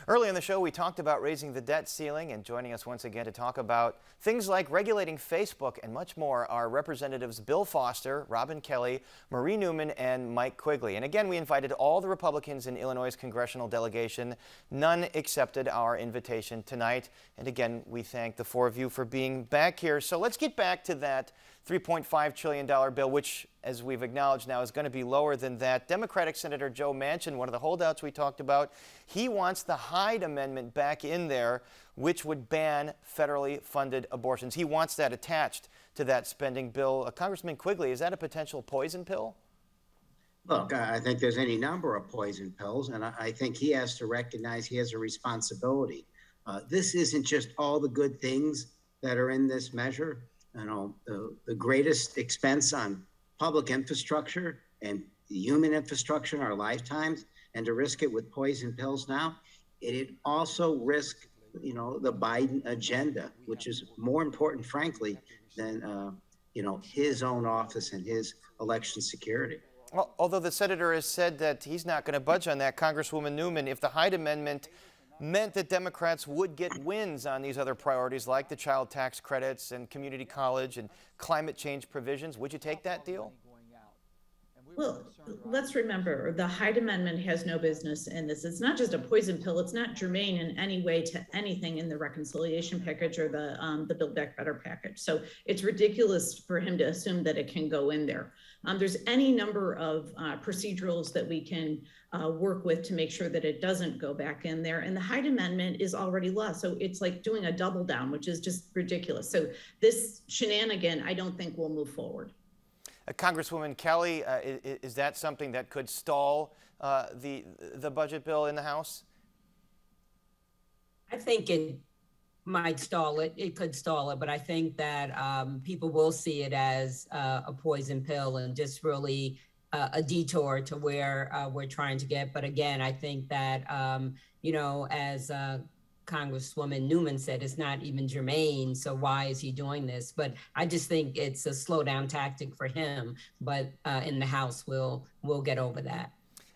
Early in the show, we talked about raising the debt ceiling, and joining us once again to talk about things like regulating Facebook and much more are Representatives Bill Foster, Robin Kelly, Marie Newman, and Mike Quigley. And again, we invited all the Republicans in Illinois' congressional delegation. None accepted our invitation tonight. And again, we thank the four of you for being back here. So let's get back to that $3.5 trillion bill, which, as we've acknowledged now, is going to be lower than that. Democratic Senator Joe Manchin, one of the holdouts we talked about, he wants the Hyde Amendment back in there, which would ban federally funded abortions. He wants that attached to that spending bill. Congressman Quigley, is that a potential poison pill? Look, I think there's any number of poison pills, and I think he has to recognize he has a responsibility. This isn't just all the good things that are in this measure. You know, the greatest expense on public infrastructure and human infrastructure in our lifetimes, and to risk it with poison pills now, it also risks, you know, the Biden agenda, which is more important, frankly, than, you know, his own office and his election security. Well, although the senator has said that he's not going to budge on that, Congresswoman Newman, if the Hyde Amendment meant that Democrats would get wins on these other priorities like the child tax credits and community college and climate change provisions, would you take that deal? Well, let's remember, the Hyde Amendment has no business in this. It's not just a poison pill. It's not germane in any way to anything in the reconciliation package or the Build Back Better package. So it's ridiculous for him to assume that it can go in there. There's any number of procedurals that we can work with to make sure that it doesn't go back in there. And the Hyde Amendment is already law. So it's like doing a double down, which is just ridiculous. So this shenanigan, I don't think will move forward. Congresswoman Kelly, is that something that could stall the budget bill in the House? I think it might stall it. It could stall it, but I think that people will see it as a poison pill and just really a detour to where we're trying to get. But again, I think that, you know, as Congresswoman Newman said, it's not even germane, so why is he doing this? But I just think it's a slow down tactic for him, but in the House, we'll get over that.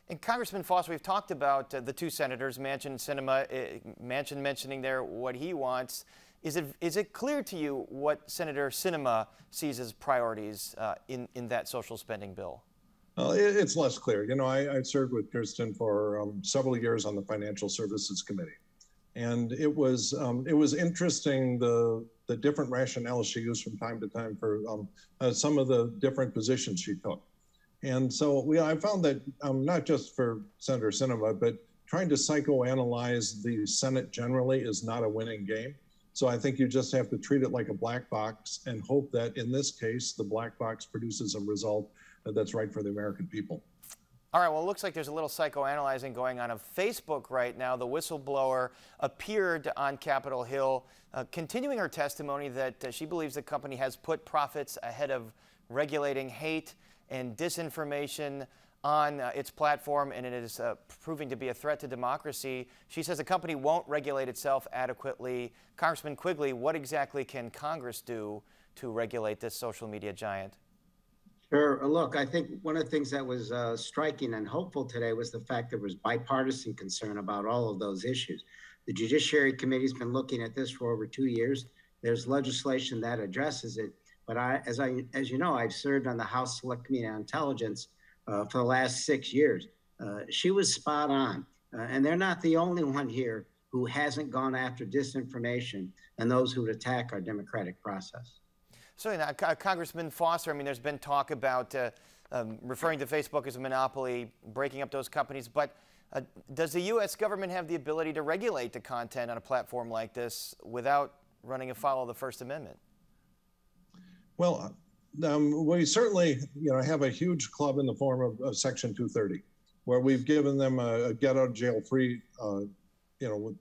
And Congressman Foster, we've talked about the two senators, Manchin and Sinema, Manchin mentioning there what he wants. Is it clear to you what Senator Sinema sees as priorities in that social spending bill? It's less clear. You know, I served with Kirsten for several years on the Financial Services Committee. And it was interesting the different rationales she used from time to time for some of the different positions she took. And so I found that not just for Senator Sinema, but trying to psychoanalyze the Senate generally is not a winning game. So I think you just have to treat it like a black box and hope that in this case, the black box produces a result that's right for the American people. All right, well, it looks like there's a little psychoanalyzing going on of Facebook right now. The whistleblower appeared on Capitol Hill, continuing her testimony that she believes the company has put profits ahead of regulating hate and disinformation on its platform, and it is proving to be a threat to democracy. She says the company won't regulate itself adequately. Congressman Quigley, what exactly can Congress do to regulate this social media giant? Sure. Look, I think one of the things that was striking and hopeful today was the fact there was bipartisan concern about all of those issues. The Judiciary Committee's been looking at this for over 2 years. There's legislation that addresses it. But as you know, I've served on the House Select Committee on Intelligence for the last 6 years. She was spot on. And they're not the only one here who hasn't gone after disinformation and those who would attack our democratic process. So, Congressman Foster, I mean, there's been talk about referring to Facebook as a monopoly, breaking up those companies, but does the U.S. government have the ability to regulate the content on a platform like this without running afoul of the First Amendment? Well, we certainly, you know, have a huge club in the form of Section 230, where we've given them a get out of jail free, you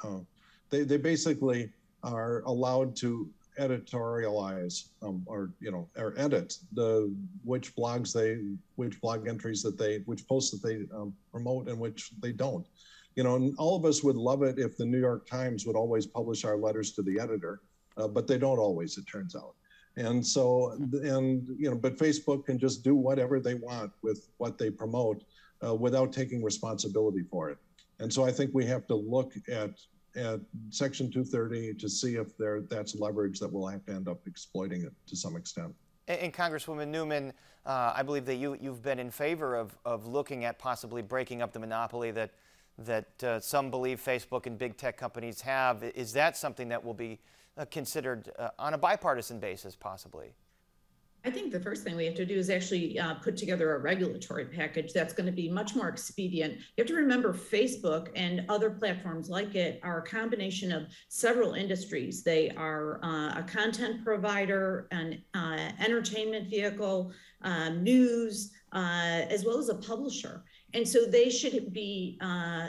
know, they basically are allowed to editorialize or edit which blog entries that which posts that they promote and which they don't. You know, and all of us would love it if the New York Times would always publish our letters to the editor, but they don't always, it turns out. And so, and you know, but Facebook can just do whatever they want with what they promote without taking responsibility for it. And so I think we have to look at Section 230 to see if that's leverage that we'll have to end up exploiting it to some extent. And Congresswoman Newman, I believe that you've been in favor of looking at possibly breaking up the monopoly that some believe Facebook and big tech companies have. Is that something that will be considered on a bipartisan basis, possibly? I think the first thing we have to do is actually put together a regulatory package that's going to be much more expedient. You have to remember Facebook and other platforms like it are a combination of several industries. They are a content provider, an entertainment vehicle, news, as well as a publisher. And so they should be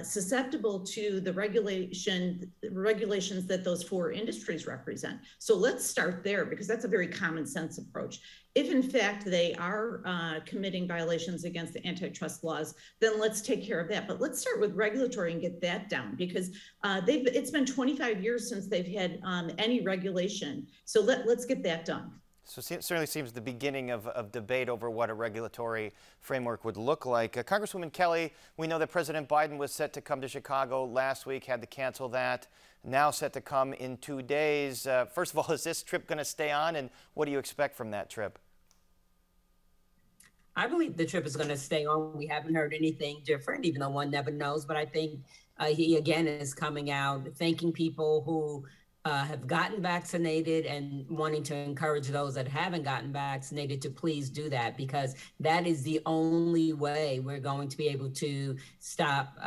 susceptible to the regulations that those four industries represent. So let's start there, because that's a very common sense approach. If in fact they are committing violations against the antitrust laws, then let's take care of that. But let's start with regulatory and get that down, because it's been 25 years since they've had any regulation. So let's get that done. So it certainly seems the beginning of debate over what a regulatory framework would look like. Congresswoman Kelly, we know that President Biden was set to come to Chicago last week, had to cancel that, now set to come in 2 days. First of all, is this trip going to stay on, and what do you expect from that trip? I believe the trip is going to stay on. We haven't heard anything different, even though one never knows. But I think he, again, is coming out thanking people who have gotten vaccinated and wanting to encourage those that haven't gotten vaccinated to please do that, because that is the only way we're going to be able to stop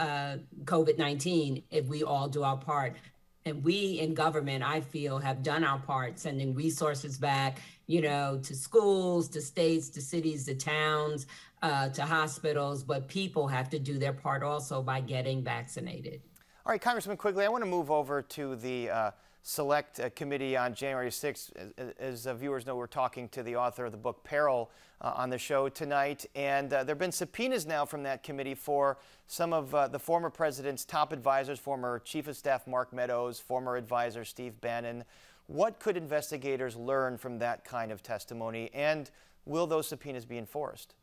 COVID-19 if we all do our part. And we in government, I feel, have done our part, sending resources back, to schools, to states, to cities, to towns, to hospitals. But people have to do their part also by getting vaccinated. All right, Congressman Quigley, I want to move over to the Select Committee on January 6th. As viewers know, we're talking to the author of the book Peril on the show tonight. And there have been subpoenas now from that committee for some of the former president's top advisors, former Chief of Staff Mark Meadows, former advisor Steve Bannon. What could investigators learn from that kind of testimony, and will those subpoenas be enforced?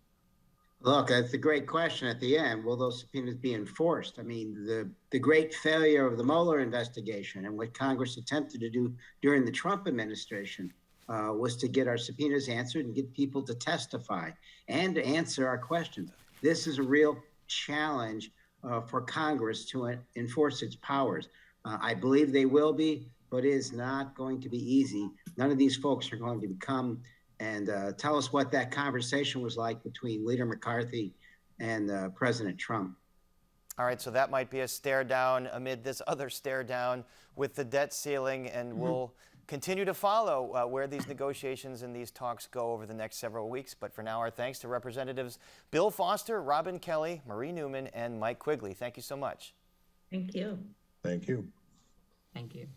Look, that's a great question at the end. Will those subpoenas be enforced? I mean, the great failure of the Mueller investigation and what Congress attempted to do during the Trump administration was to get our subpoenas answered and get people to testify and to answer our questions. This is a real challenge for Congress to enforce its powers. I believe they will be, but it is not going to be easy. None of these folks are going to come and tell us what that conversation was like between Leader McCarthy and President Trump. All right, so that might be a stare down amid this other stare down with the debt ceiling, and we'll continue to follow where these negotiations and these talks go over the next several weeks. But for now, our thanks to Representatives Bill Foster, Robin Kelly, Marie Newman, and Mike Quigley. Thank you so much. Thank you. Thank you. Thank you.